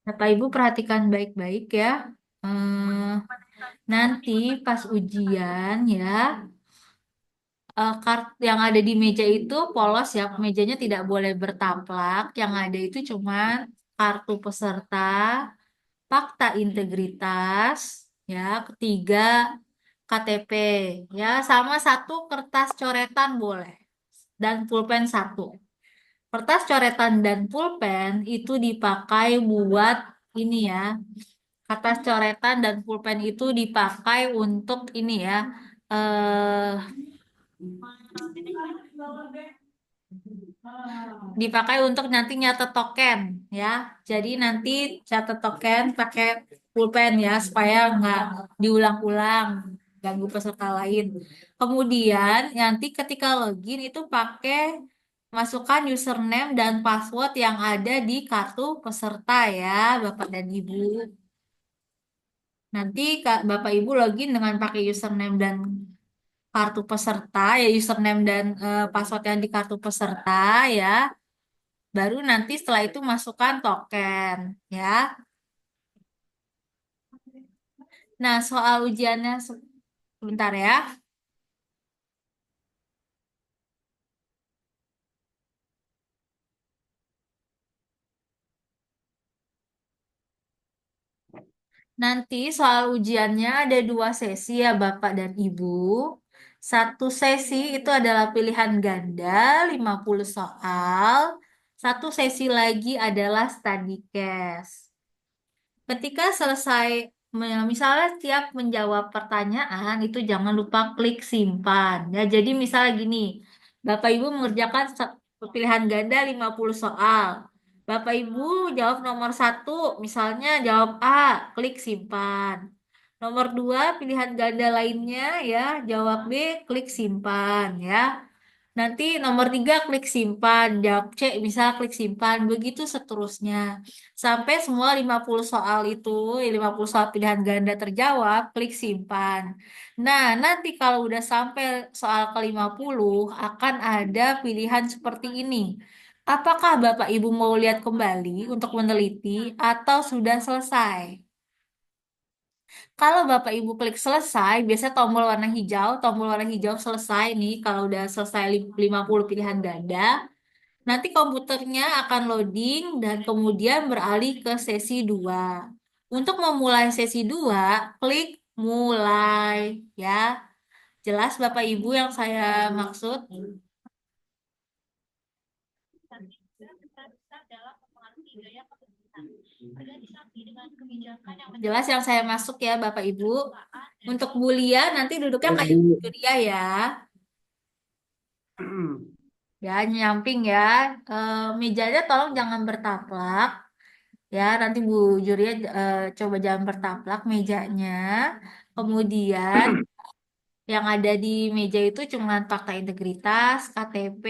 Bapak Ibu perhatikan baik-baik ya. Eh, Nanti pas ujian ya, yang ada di meja itu polos ya, mejanya tidak boleh bertaplak. Yang ada itu cuma kartu peserta, fakta integritas, ya, ketiga KTP, ya, sama satu kertas coretan boleh, dan pulpen satu. Kertas coretan dan pulpen itu dipakai buat ini ya. Kertas coretan dan pulpen itu dipakai untuk ini ya. eh Dipakai untuk nanti nyatet token ya. Jadi nanti catat token pakai pulpen ya supaya nggak diulang-ulang ganggu peserta lain. Kemudian nanti ketika login itu pakai masukkan username dan password yang ada di kartu peserta ya, Bapak dan Ibu. Nanti Bapak Ibu login dengan pakai username dan kartu peserta ya, username dan password yang di kartu peserta ya. Baru nanti setelah itu masukkan token ya. Nah, soal ujiannya sebentar ya. Nanti soal ujiannya ada dua sesi ya Bapak dan Ibu. Satu sesi itu adalah pilihan ganda 50 soal. Satu sesi lagi adalah study case. Ketika selesai, misalnya setiap menjawab pertanyaan itu jangan lupa klik simpan. Ya, jadi misalnya gini, Bapak Ibu mengerjakan pilihan ganda 50 soal. Bapak Ibu jawab nomor satu, misalnya jawab A, klik simpan. Nomor dua, pilihan ganda lainnya ya, jawab B, klik simpan ya. Nanti nomor tiga klik simpan, jawab C, misal klik simpan, begitu seterusnya. Sampai semua 50 soal itu, 50 soal pilihan ganda terjawab, klik simpan. Nah, nanti kalau udah sampai soal ke-50, akan ada pilihan seperti ini. Apakah Bapak Ibu mau lihat kembali untuk meneliti atau sudah selesai? Kalau Bapak Ibu klik selesai, biasanya tombol warna hijau selesai nih. Kalau udah selesai 50 pilihan ganda, nanti komputernya akan loading dan kemudian beralih ke sesi 2. Untuk memulai sesi 2, klik mulai ya. Jelas Bapak Ibu yang saya maksud? Jelas yang saya masuk ya Bapak Ibu. Untuk Bulia nanti duduknya Jelas, kayak Bu. Bulia ya. Ya, nyamping ya. Mejanya tolong jangan bertaplak. Ya, nanti Bu Juria coba jangan bertaplak mejanya. Kemudian yang ada di meja itu cuma fakta integritas, KTP,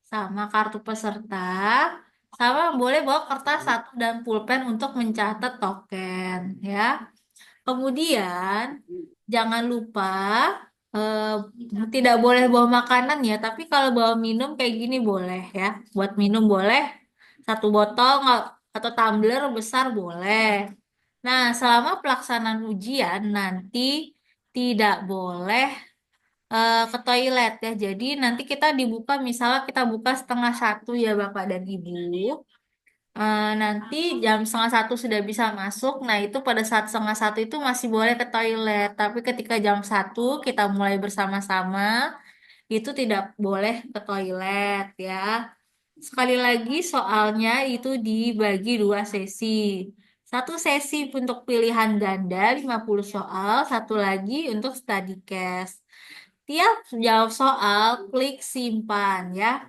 sama kartu peserta. Sama boleh bawa kertas satu dan pulpen untuk mencatat token, ya. Kemudian jangan lupa tidak boleh bawa makanan ya, tapi kalau bawa minum kayak gini boleh ya. Buat minum boleh satu botol atau tumbler besar boleh. Nah, selama pelaksanaan ujian nanti tidak boleh ke toilet ya. Jadi nanti kita dibuka, misalnya kita buka setengah satu ya Bapak dan Ibu. Nanti jam setengah satu sudah bisa masuk. Nah, itu pada saat setengah satu itu masih boleh ke toilet. Tapi ketika jam satu kita mulai bersama-sama, itu tidak boleh ke toilet ya. Sekali lagi soalnya itu dibagi dua sesi. Satu sesi untuk pilihan ganda 50 soal, satu lagi untuk study case. Tiap jawab soal, klik simpan ya.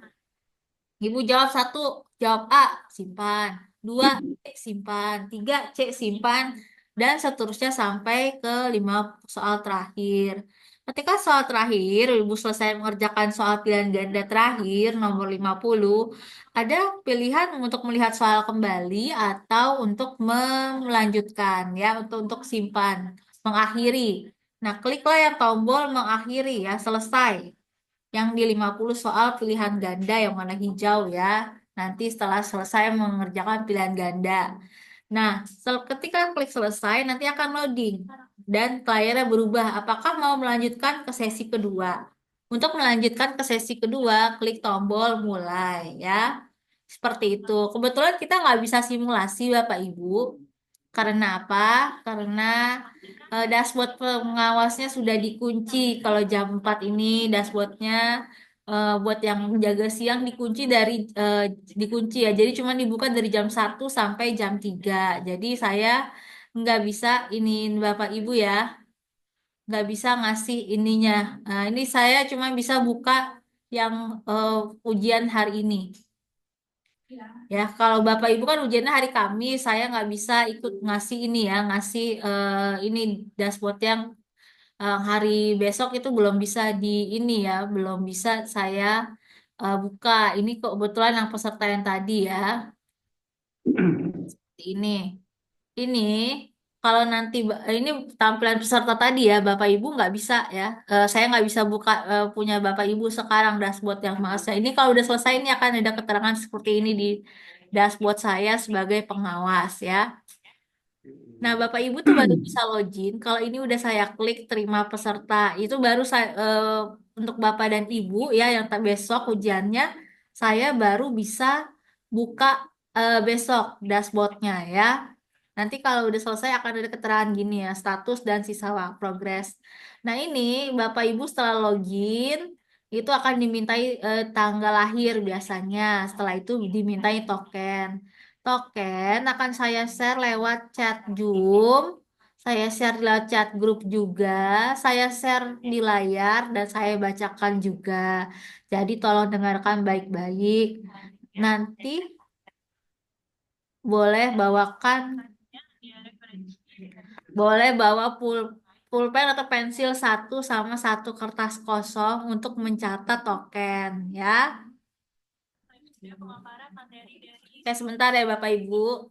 Ibu jawab satu, jawab A, simpan. Dua, C, simpan. Tiga, C, simpan. Dan seterusnya sampai ke 5 soal terakhir. Ketika soal terakhir, Ibu selesai mengerjakan soal pilihan ganda terakhir, nomor 50, ada pilihan untuk melihat soal kembali atau untuk melanjutkan, ya, untuk simpan, mengakhiri. Nah, kliklah yang tombol mengakhiri, ya, selesai yang di 50 soal pilihan ganda yang warna hijau ya. Nanti setelah selesai mengerjakan pilihan ganda. Nah, ketika klik selesai, nanti akan loading dan layarnya berubah. Apakah mau melanjutkan ke sesi kedua? Untuk melanjutkan ke sesi kedua, klik tombol mulai ya. Seperti itu. Kebetulan kita nggak bisa simulasi, Bapak Ibu. Karena apa? Karena dashboard pengawasnya sudah dikunci. Kalau jam 4 ini dashboardnya buat yang jaga siang dikunci ya. Jadi cuma dibuka dari jam 1 sampai jam 3. Jadi saya nggak bisa iniin Bapak Ibu ya. Nggak bisa ngasih ininya. Nah, ini saya cuma bisa buka yang ujian hari ini. Ya, kalau Bapak Ibu kan ujiannya hari Kamis, saya nggak bisa ikut ngasih ini ya, ngasih ini dashboard yang hari besok itu belum bisa di ini ya, belum bisa saya buka. Ini kebetulan yang peserta yang tadi ya, ini, ini kalau nanti ini tampilan peserta tadi ya, Bapak Ibu nggak bisa ya, saya nggak bisa buka punya Bapak Ibu sekarang dashboard yang masa. Ini kalau udah selesai ini akan ada keterangan seperti ini di dashboard saya sebagai pengawas ya. Nah, Bapak Ibu tuh baru bisa login kalau ini udah saya klik terima peserta. Itu baru saya untuk Bapak dan Ibu ya yang tak besok ujiannya saya baru bisa buka besok dashboardnya ya. Nanti kalau udah selesai akan ada keterangan gini ya, status dan sisa progres. Nah, ini Bapak Ibu setelah login itu akan dimintai tanggal lahir biasanya. Setelah itu dimintai token. Token akan saya share lewat chat Zoom, saya share lewat chat grup juga, saya share di layar dan saya bacakan juga. Jadi tolong dengarkan baik-baik. Nanti boleh bawakan, boleh bawa pulpen atau pensil satu sama satu kertas kosong untuk mencatat token ya. Oke, sebentar ya Bapak Ibu.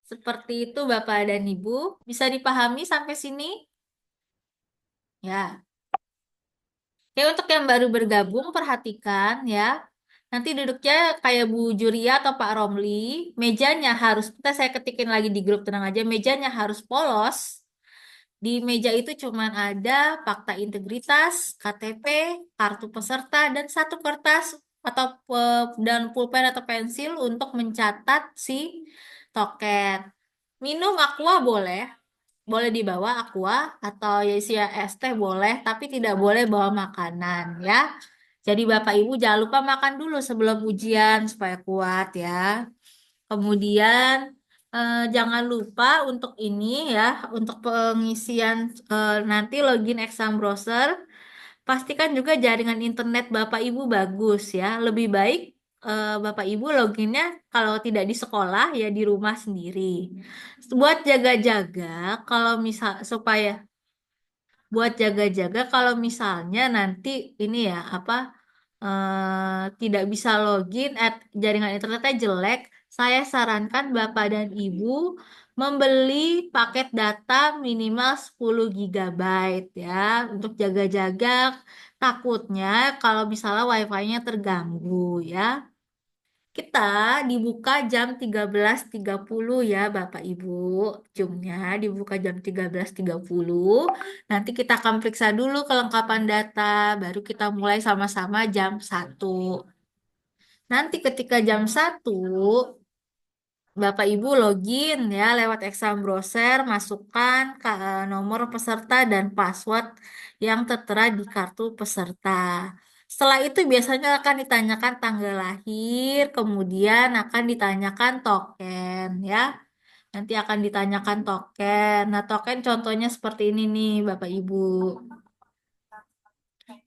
Seperti itu Bapak dan Ibu. Bisa dipahami sampai sini? Ya. Oke, untuk yang baru bergabung, perhatikan ya. Nanti duduknya kayak Bu Juria atau Pak Romli. Mejanya harus, kita saya ketikin lagi di grup, tenang aja. Mejanya harus polos. Di meja itu cuman ada fakta integritas, KTP, kartu peserta, dan satu kertas atau dan pulpen atau pensil untuk mencatat si token. Minum aqua boleh, boleh dibawa aqua atau ya isi es teh boleh, tapi tidak boleh bawa makanan ya. Jadi Bapak Ibu jangan lupa makan dulu sebelum ujian supaya kuat ya. Kemudian jangan lupa untuk ini ya, untuk pengisian nanti login exam browser, pastikan juga jaringan internet Bapak Ibu bagus ya. Lebih baik Bapak Ibu loginnya kalau tidak di sekolah ya di rumah sendiri. Buat jaga-jaga kalau misal supaya buat jaga-jaga kalau misalnya nanti ini ya apa tidak bisa login jaringan internetnya jelek, saya sarankan Bapak dan Ibu membeli paket data minimal 10 gigabyte ya untuk jaga-jaga takutnya kalau misalnya wifi-nya terganggu ya. Kita dibuka jam 13.30 ya Bapak Ibu. Zoom-nya dibuka jam 13.30. Nanti kita akan periksa dulu kelengkapan data, baru kita mulai sama-sama jam 1. Nanti ketika jam 1, Bapak Ibu login ya lewat exam browser, masukkan nomor peserta dan password yang tertera di kartu peserta. Setelah itu biasanya akan ditanyakan tanggal lahir, kemudian akan ditanyakan token ya. Nanti akan ditanyakan token. Nah, token contohnya seperti ini nih, Bapak Ibu.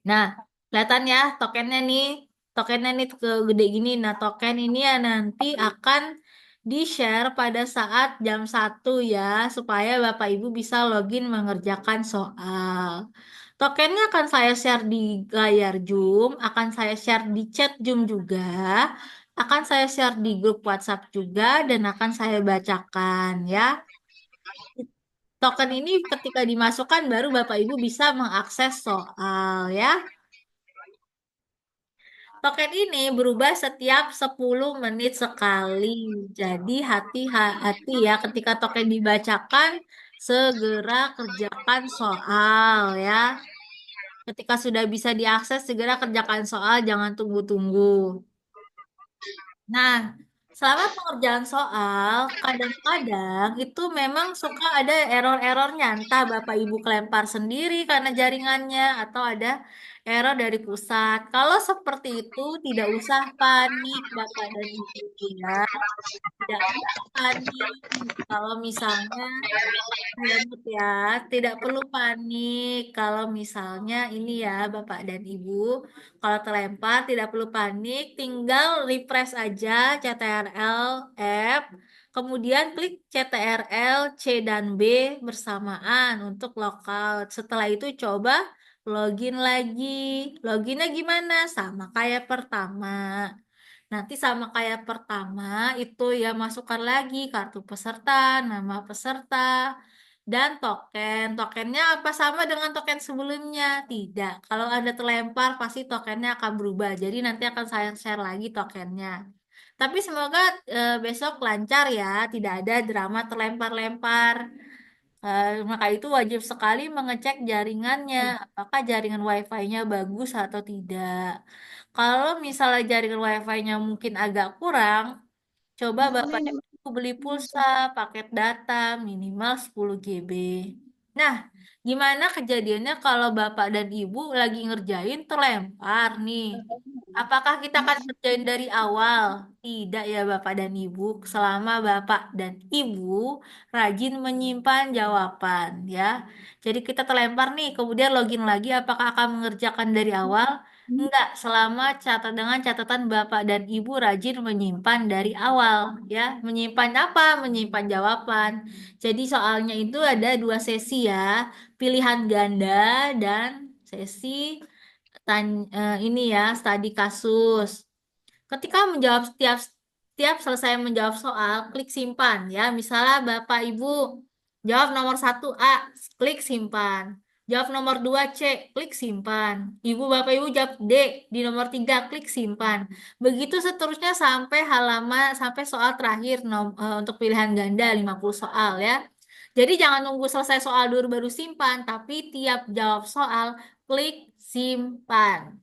Nah, kelihatan ya tokennya nih. Tokennya ini gede gini. Nah, token ini ya nanti akan di-share pada saat jam 1 ya, supaya Bapak Ibu bisa login mengerjakan soal. Tokennya akan saya share di layar Zoom, akan saya share di chat Zoom juga, akan saya share di grup WhatsApp juga, dan akan saya bacakan ya. Token ini ketika dimasukkan baru Bapak Ibu bisa mengakses soal ya. Token ini berubah setiap 10 menit sekali. Jadi hati-hati ya ketika token dibacakan, segera kerjakan soal ya. Ketika sudah bisa diakses, segera kerjakan soal, jangan tunggu-tunggu. Nah, selama pengerjaan soal, kadang-kadang itu memang suka ada error-errornya. Entah Bapak Ibu kelempar sendiri karena jaringannya, atau ada error dari pusat. Kalau seperti itu, tidak usah panik, Bapak dan Ibu ya. Tidak usah panik. Kalau misalnya Lanjut ya, tidak perlu panik kalau misalnya ini ya Bapak dan Ibu, kalau terlempar tidak perlu panik, tinggal refresh aja CTRL F, kemudian klik CTRL C dan B bersamaan untuk lockout. Setelah itu coba login lagi. Loginnya gimana? Sama kayak pertama. Nanti sama kayak pertama itu ya masukkan lagi kartu peserta, nama peserta, dan token. Tokennya apa sama dengan token sebelumnya? Tidak. Kalau ada terlempar pasti tokennya akan berubah. Jadi nanti akan saya share lagi tokennya. Tapi semoga besok lancar ya, tidak ada drama terlempar-lempar. Maka itu wajib sekali mengecek jaringannya, apakah jaringan WiFi-nya bagus atau tidak. Kalau misalnya jaringan WiFi-nya mungkin agak kurang, coba Bapak Ibu beli pulsa, paket data minimal 10 GB. Nah, gimana kejadiannya kalau Bapak dan Ibu lagi ngerjain terlempar nih? Apakah kita akan kerjain dari awal? Tidak ya Bapak dan Ibu. Selama Bapak dan Ibu rajin menyimpan jawaban ya. Jadi kita terlempar nih, kemudian login lagi, apakah akan mengerjakan dari awal? Enggak, selama dengan catatan Bapak dan Ibu rajin menyimpan dari awal ya. Menyimpan apa? Menyimpan jawaban. Jadi soalnya itu ada dua sesi ya, pilihan ganda dan sesi ini ya, studi kasus. Ketika menjawab setiap selesai menjawab soal, klik simpan ya. Misalnya Bapak Ibu jawab nomor 1 A, klik simpan. Jawab nomor 2 C, klik simpan. Ibu Bapak Ibu jawab D di nomor 3, klik simpan. Begitu seterusnya sampai soal terakhir untuk pilihan ganda 50 soal ya. Jadi jangan nunggu selesai soal dulu baru simpan, tapi tiap jawab soal klik simpan.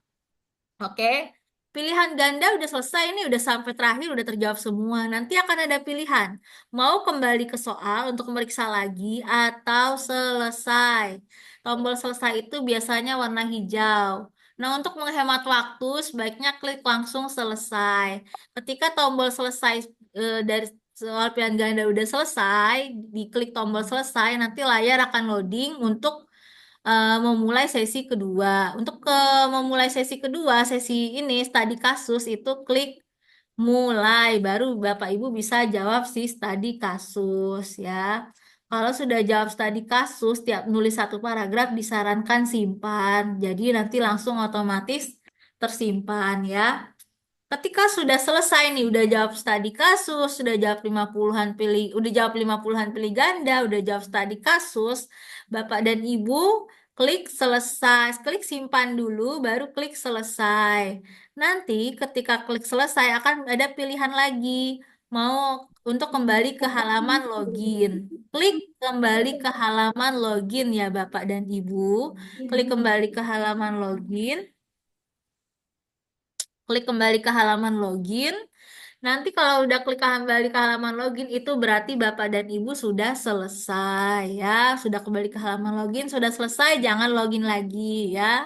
Oke, pilihan ganda udah selesai, ini udah sampai terakhir, udah terjawab semua. Nanti akan ada pilihan, mau kembali ke soal untuk meriksa lagi atau selesai. Tombol selesai itu biasanya warna hijau. Nah, untuk menghemat waktu, sebaiknya klik langsung selesai. Ketika tombol selesai dari soal pilihan ganda udah selesai, diklik tombol selesai, nanti layar akan loading untuk memulai sesi kedua. Untuk memulai sesi kedua, sesi ini studi kasus itu klik mulai, baru Bapak Ibu bisa jawab si studi kasus ya. Kalau sudah jawab studi kasus, tiap nulis satu paragraf disarankan simpan. Jadi nanti langsung otomatis tersimpan ya. Ketika sudah selesai nih, udah jawab studi kasus, sudah jawab 50-an pilih, udah jawab 50-an pilih ganda, udah jawab studi kasus, Bapak dan Ibu klik selesai, klik simpan dulu, baru klik selesai. Nanti ketika klik selesai akan ada pilihan lagi, mau untuk kembali ke halaman login. Klik kembali ke halaman login ya Bapak dan Ibu. Klik kembali ke halaman login. Klik kembali ke halaman login. Nanti kalau udah klik kembali ke halaman login itu berarti Bapak dan Ibu sudah selesai ya. Sudah kembali ke halaman login, sudah selesai, jangan login lagi ya.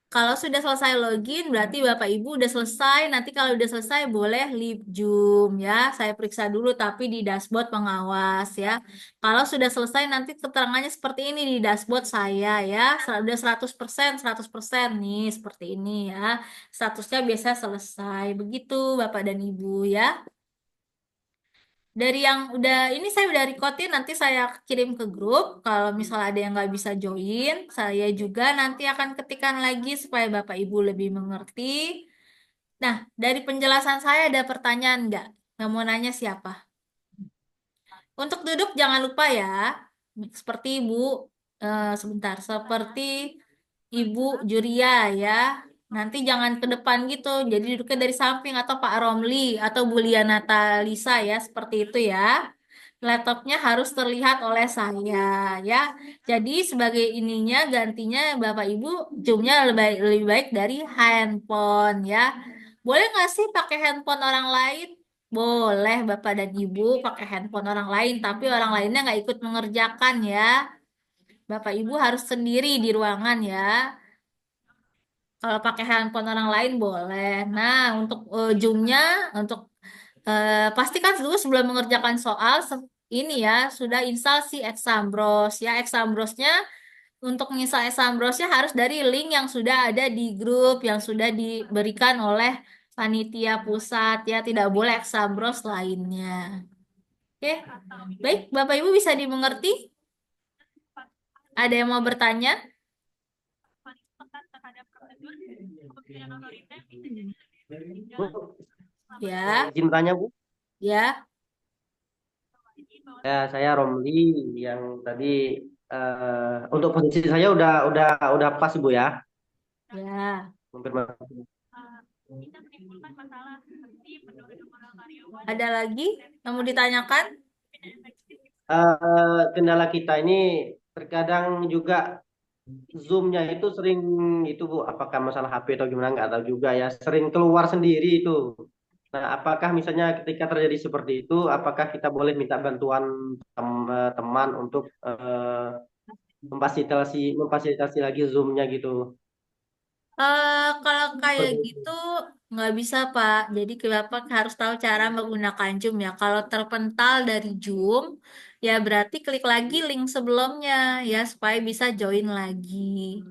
Kalau sudah selesai login, berarti Bapak Ibu udah selesai. Nanti kalau udah selesai, boleh leave Zoom ya. Saya periksa dulu, tapi di dashboard pengawas ya. Kalau sudah selesai, nanti keterangannya seperti ini di dashboard saya ya. Udah 100%, 100% nih, seperti ini ya. Statusnya biasa selesai. Begitu Bapak dan Ibu ya. Dari yang udah ini saya udah recordin, nanti saya kirim ke grup. Kalau misalnya ada yang nggak bisa join, saya juga nanti akan ketikkan lagi supaya Bapak Ibu lebih mengerti. Nah, dari penjelasan saya ada pertanyaan nggak? Yang mau nanya siapa? Untuk duduk jangan lupa ya, seperti Ibu, sebentar, seperti Ibu Juria ya. Nanti jangan ke depan gitu, jadi duduknya dari samping atau Pak Romli atau Bu Liana Talisa ya, seperti itu ya. Laptopnya harus terlihat oleh saya ya. Jadi sebagai ininya gantinya Bapak Ibu zoomnya lebih baik dari handphone ya. Boleh nggak sih pakai handphone orang lain? Boleh Bapak dan Ibu pakai handphone orang lain, tapi orang lainnya nggak ikut mengerjakan ya. Bapak Ibu harus sendiri di ruangan ya. Kalau pakai handphone orang lain boleh. Nah, untuk zoomnya, untuk pastikan dulu sebelum mengerjakan soal ini ya sudah install si Exambros ya. Exambrosnya untuk menginstal Exambrosnya harus dari link yang sudah ada di grup yang sudah diberikan oleh panitia pusat ya. Tidak boleh Exambros lainnya. Oke, baik Bapak Ibu bisa dimengerti? Ada yang mau bertanya? Bu, Ya, izin bertanya Bu. ya, Ya, saya Romli yang tadi untuk posisi saya udah pas Bu ya. ya. Konfirmasi. Ada lagi yang mau ditanyakan? Kendala kita ini terkadang juga Zoom-nya itu sering itu Bu, apakah masalah HP atau gimana nggak tahu juga ya, sering keluar sendiri itu. Nah, apakah misalnya ketika terjadi seperti itu, apakah kita boleh minta bantuan teman untuk memfasilitasi lagi Zoom-nya gitu? Kalau kayak Seperti itu. gitu nggak bisa Pak. Jadi Bapak harus tahu cara menggunakan Zoom ya. Kalau terpental dari Zoom, ya berarti klik lagi link sebelumnya ya supaya bisa join lagi.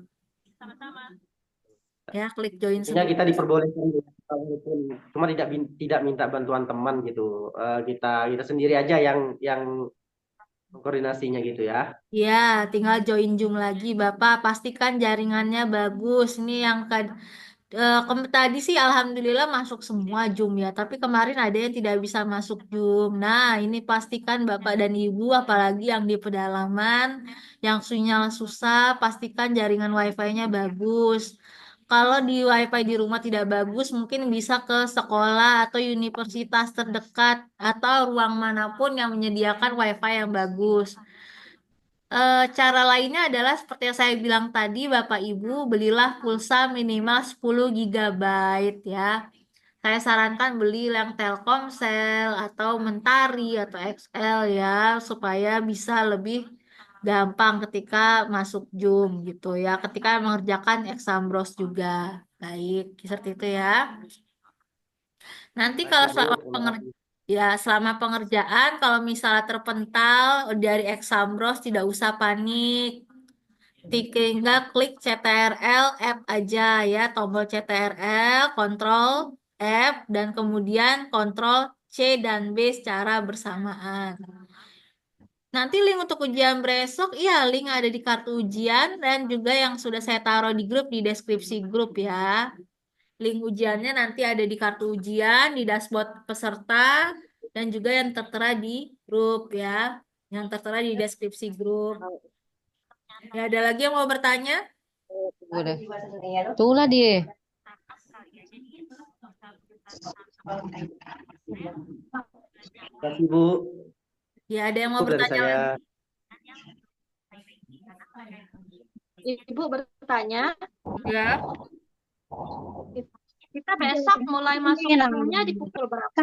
Ya, klik join Artinya kita sebelumnya. diperbolehkan ya, walaupun cuma tidak minta bantuan teman gitu. Kita kita sendiri aja yang koordinasinya gitu ya. Ya, tinggal join Zoom lagi Bapak. Pastikan jaringannya bagus. Ini yang tadi sih alhamdulillah masuk semua Zoom ya, tapi kemarin ada yang tidak bisa masuk Zoom. Nah, ini pastikan Bapak dan Ibu, apalagi yang di pedalaman, yang sinyal susah, pastikan jaringan WiFi-nya bagus. Kalau di WiFi di rumah tidak bagus, mungkin bisa ke sekolah atau universitas terdekat atau ruang manapun yang menyediakan WiFi yang bagus. Cara lainnya adalah seperti yang saya bilang tadi, Bapak Ibu, belilah pulsa minimal 10 gigabyte ya. Saya sarankan beli yang Telkomsel atau Mentari atau XL ya, supaya bisa lebih gampang ketika masuk Zoom gitu ya, ketika mengerjakan Exambros juga. Baik, seperti itu ya. Nanti Baik kalau ya Bu, selama terima kasih. selama pengerjaan, kalau misalnya terpental dari Exambros tidak usah panik. Tinggal klik CTRL App aja ya, tombol CTRL, Control F, dan kemudian Control C dan B secara bersamaan. Nanti link untuk ujian besok, iya link ada di kartu ujian dan juga yang sudah saya taruh di grup di deskripsi grup ya. Link ujiannya nanti ada di kartu ujian, di dashboard peserta, dan juga yang tertera di grup ya. Yang tertera di deskripsi grup. Ya, ada lagi yang mau bertanya? Boleh. Itulah dia. Terima kasih Bu. Ya, ada yang mau Cukup dari bertanya saya. lagi? Ibu bertanya, Ya, kita besok mulai masuk ilmunya di pukul berapa?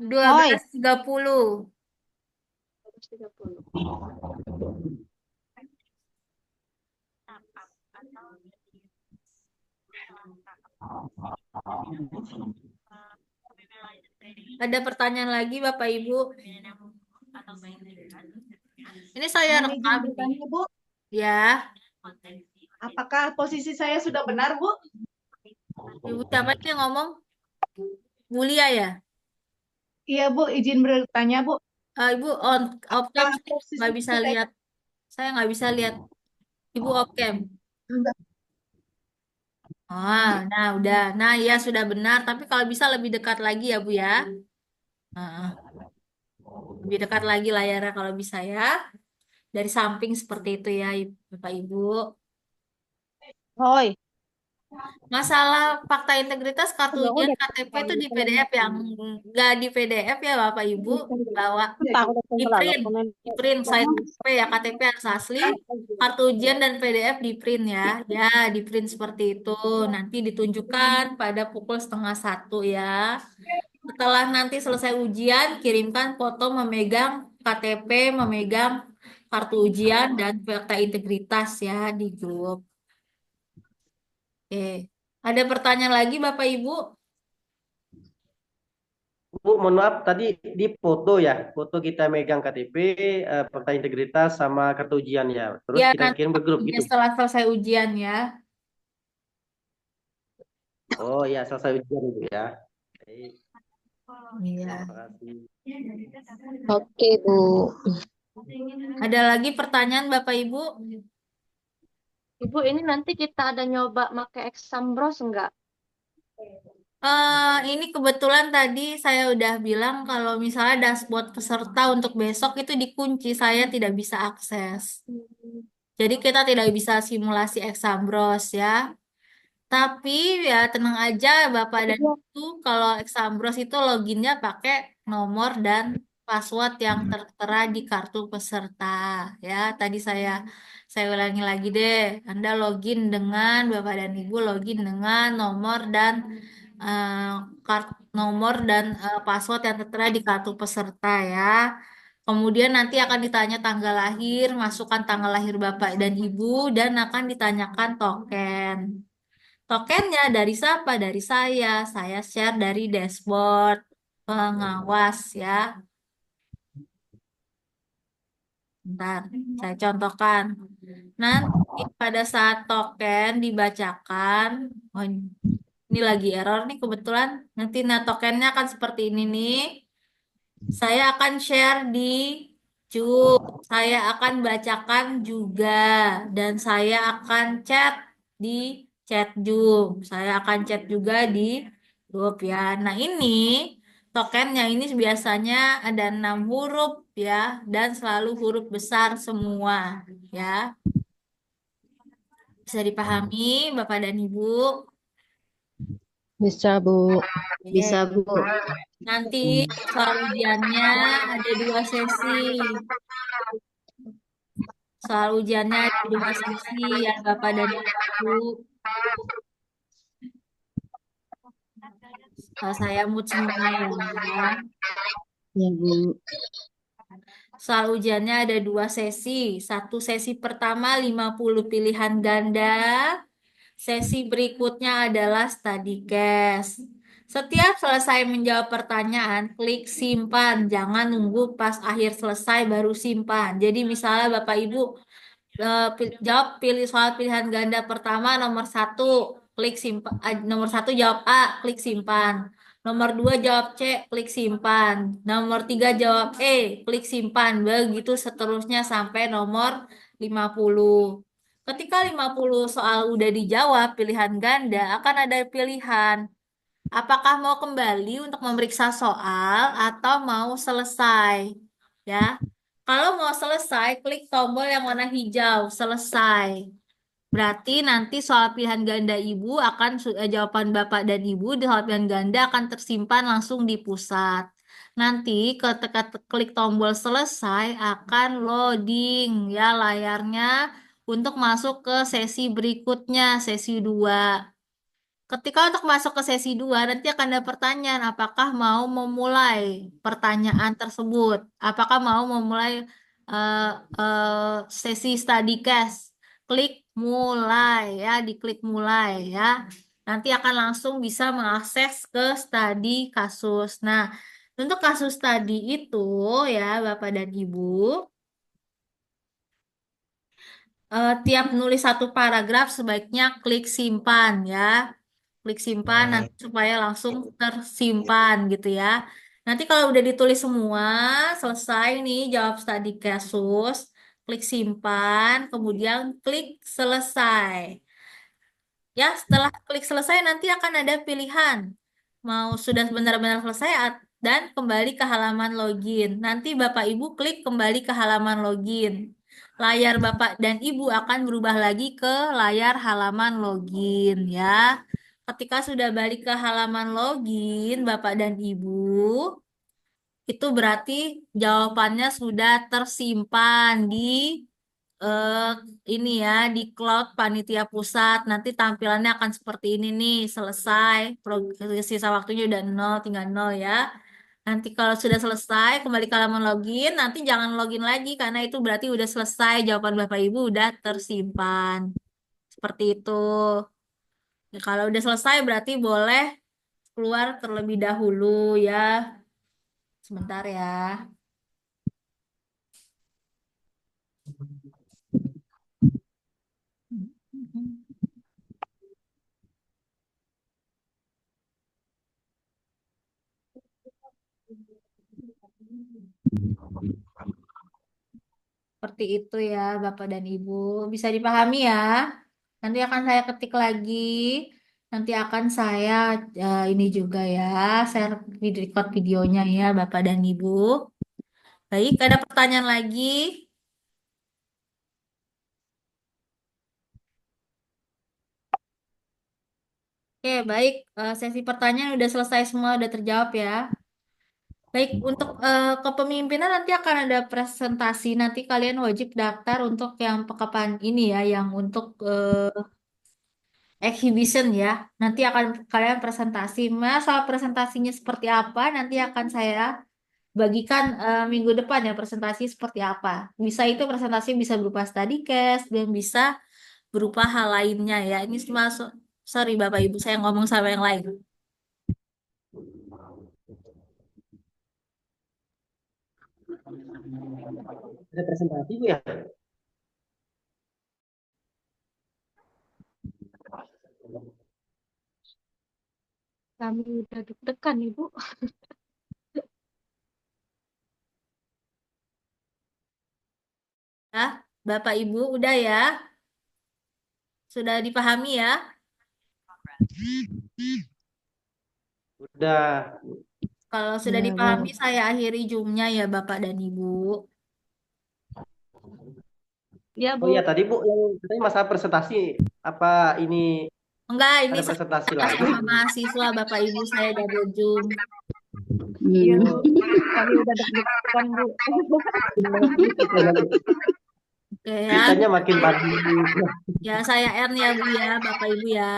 dua Oi, belas tiga puluh. 12.30. Ada pertanyaan lagi Bapak Ibu? Ini saya Mohon izin rekam nih. bertanya, Bu. Ya, Apakah posisi saya sudah benar, Bu? Ibu siapa sih yang ngomong? Mulia ya? Iya, Bu. Izin bertanya, Bu. Ibu on off cam, Apakah saya posisi nggak bisa saya lihat. Saya nggak bisa lihat. Ibu off cam. enggak? Nah udah. Nah ya sudah benar. Tapi kalau bisa lebih dekat lagi ya Bu ya. Nah, lebih dekat lagi layarnya kalau bisa ya. Dari samping seperti itu ya Bapak Ibu. Hoi. Masalah fakta integritas kartu Udah, ujian udah. KTP itu di PDF yang nggak di PDF ya Bapak Ibu. Bawa Entah, udah di selalu print, komen. di print size KTP ya KTP harus asli, kartu ujian dan PDF di print ya, ya di print seperti itu. Nanti ditunjukkan pada pukul 12:30 ya. Setelah nanti selesai ujian, kirimkan foto memegang KTP, memegang kartu ujian dan fakta integritas ya di grup. Oke, ada pertanyaan lagi Bapak Ibu? Bu, mohon maaf tadi di foto ya, foto kita megang KTP, fakta integritas sama kartu ujian ya. Terus Ya kita nanti kirim ke grup gitu. setelah selesai ujian ya. Oh ya, selesai ujian itu ya. Baik, Iya. terima kasih. Oke, Bu. Ada lagi pertanyaan Bapak Ibu? Ibu, ini nanti kita ada nyoba pakai exam bros enggak? Ini kebetulan tadi saya udah bilang kalau misalnya dashboard peserta untuk besok itu dikunci, saya tidak bisa akses. Jadi kita tidak bisa simulasi Exambros ya. Tapi ya tenang aja Bapak Tapi dan dia Ibu, kalau Exambros itu loginnya pakai nomor dan password yang tertera di kartu peserta ya. Tadi saya ulangi lagi deh. Anda login dengan Bapak dan Ibu login dengan nomor dan eh, nomor dan password yang tertera di kartu peserta ya. Kemudian nanti akan ditanya tanggal lahir, masukkan tanggal lahir Bapak dan Ibu dan akan ditanyakan token. Tokennya dari siapa? Dari saya. Saya share dari dashboard pengawas ya. Bentar, saya contohkan. Nanti pada saat token dibacakan, oh ini lagi error nih kebetulan. Nanti nah tokennya akan seperti ini nih. Saya akan share di Cuk. Saya akan bacakan juga dan saya akan chat di chat Zoom. Saya akan chat juga di grup ya. Nah, ini tokennya ini biasanya ada 6 huruf ya dan selalu huruf besar semua ya. Bisa dipahami Bapak dan Ibu? Bisa, Bu. Bisa, Bu. Nanti soal ujiannya ada 2 sesi. Soal ujiannya ada 2 sesi ya Bapak dan Ibu. Saya mood semua ya. Ya, Bu. Soal ujiannya ada 2 sesi. Satu sesi pertama 50 pilihan ganda. Sesi berikutnya adalah study case. Setiap selesai menjawab pertanyaan, klik simpan. Jangan nunggu pas akhir selesai baru simpan. Jadi misalnya Bapak Ibu jawab pilih soal pilihan ganda pertama nomor 1 klik simpan, nomor 1 jawab A klik simpan, nomor 2 jawab C klik simpan, nomor 3 jawab E klik simpan, begitu seterusnya sampai nomor 50. Ketika 50 soal udah dijawab pilihan ganda akan ada pilihan apakah mau kembali untuk memeriksa soal atau mau selesai ya. Kalau mau selesai, klik tombol yang warna hijau, selesai. Berarti nanti soal pilihan ganda Ibu akan, jawaban Bapak dan Ibu di soal pilihan ganda akan tersimpan langsung di pusat. Nanti ketika klik tombol selesai akan loading ya layarnya untuk masuk ke sesi berikutnya, sesi 2. Ketika untuk masuk ke sesi 2 nanti akan ada pertanyaan, apakah mau memulai pertanyaan tersebut? Apakah mau memulai eh, sesi study case? Klik mulai ya, diklik mulai ya. nanti akan langsung bisa mengakses ke studi kasus. Nah, untuk kasus tadi itu ya Bapak dan Ibu, tiap nulis satu paragraf sebaiknya klik simpan ya. Klik simpan nanti supaya langsung tersimpan gitu ya. Nanti kalau udah ditulis semua, selesai nih jawab studi kasus, klik simpan, kemudian klik selesai. Ya, setelah klik selesai nanti akan ada pilihan. Mau sudah benar-benar selesai dan kembali ke halaman login. Nanti Bapak Ibu klik kembali ke halaman login. Layar Bapak dan Ibu akan berubah lagi ke layar halaman login ya. Ketika sudah balik ke halaman login Bapak dan Ibu, itu berarti jawabannya sudah tersimpan di eh ini ya di cloud panitia pusat. Nanti tampilannya akan seperti ini nih, selesai. Sisa waktunya udah nol, tinggal nol ya. Nanti kalau sudah selesai, kembali ke halaman login, nanti jangan login lagi karena itu berarti udah selesai. Jawaban Bapak Ibu udah tersimpan. Seperti itu. Ya, kalau udah selesai berarti boleh keluar terlebih dahulu ya. Sebentar ya. Seperti itu ya, Bapak dan Ibu. Bisa dipahami ya? Nanti akan saya ketik lagi. Nanti akan saya ini juga ya, share video record videonya ya, Bapak dan Ibu. Baik, ada pertanyaan lagi? Oke, baik. Sesi pertanyaan udah selesai semua, udah terjawab ya. Baik, untuk kepemimpinan nanti akan ada presentasi. Nanti kalian wajib daftar untuk yang pekan ini ya, yang untuk exhibition ya. Nanti akan kalian presentasi. Mas, soal presentasinya seperti apa? Nanti akan saya bagikan minggu depan ya presentasi seperti apa. Bisa itu presentasi bisa berupa study case dan bisa berupa hal lainnya ya. Ini cuma sorry Bapak Ibu saya ngomong sama yang lain. Ada presentasi Bu ya? Kami udah deg-degan, Ibu. Ya, Bapak Ibu udah ya? Sudah dipahami ya? Udah. Kalau sudah Ya, dipahami Bu. saya akhiri Zoom-nya ya Bapak dan Ibu. Ya, Oh Bu. iya tadi Bu yang katanya masalah presentasi apa ini Enggak, ini ada saya presentasi atas lagi? nama mahasiswa Bapak Ibu saya double Zoom. Iya, Hmm. Bu. Kami udah deg-degan, Bu. Oke ya. Kitanya makin pagi. Ya, saya Ern ya Bu ya, Bapak Ibu ya.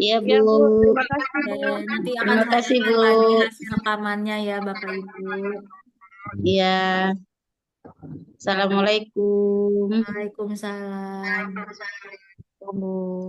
Iya, Ya, Bu. Bu. Terima kasih, Oke, Bu. nanti akan Terima saya kasih, share Bu. lagi hasil rekamannya ya Bapak Ibu. Iya. Assalamualaikum. Waalaikumsalam. Bu.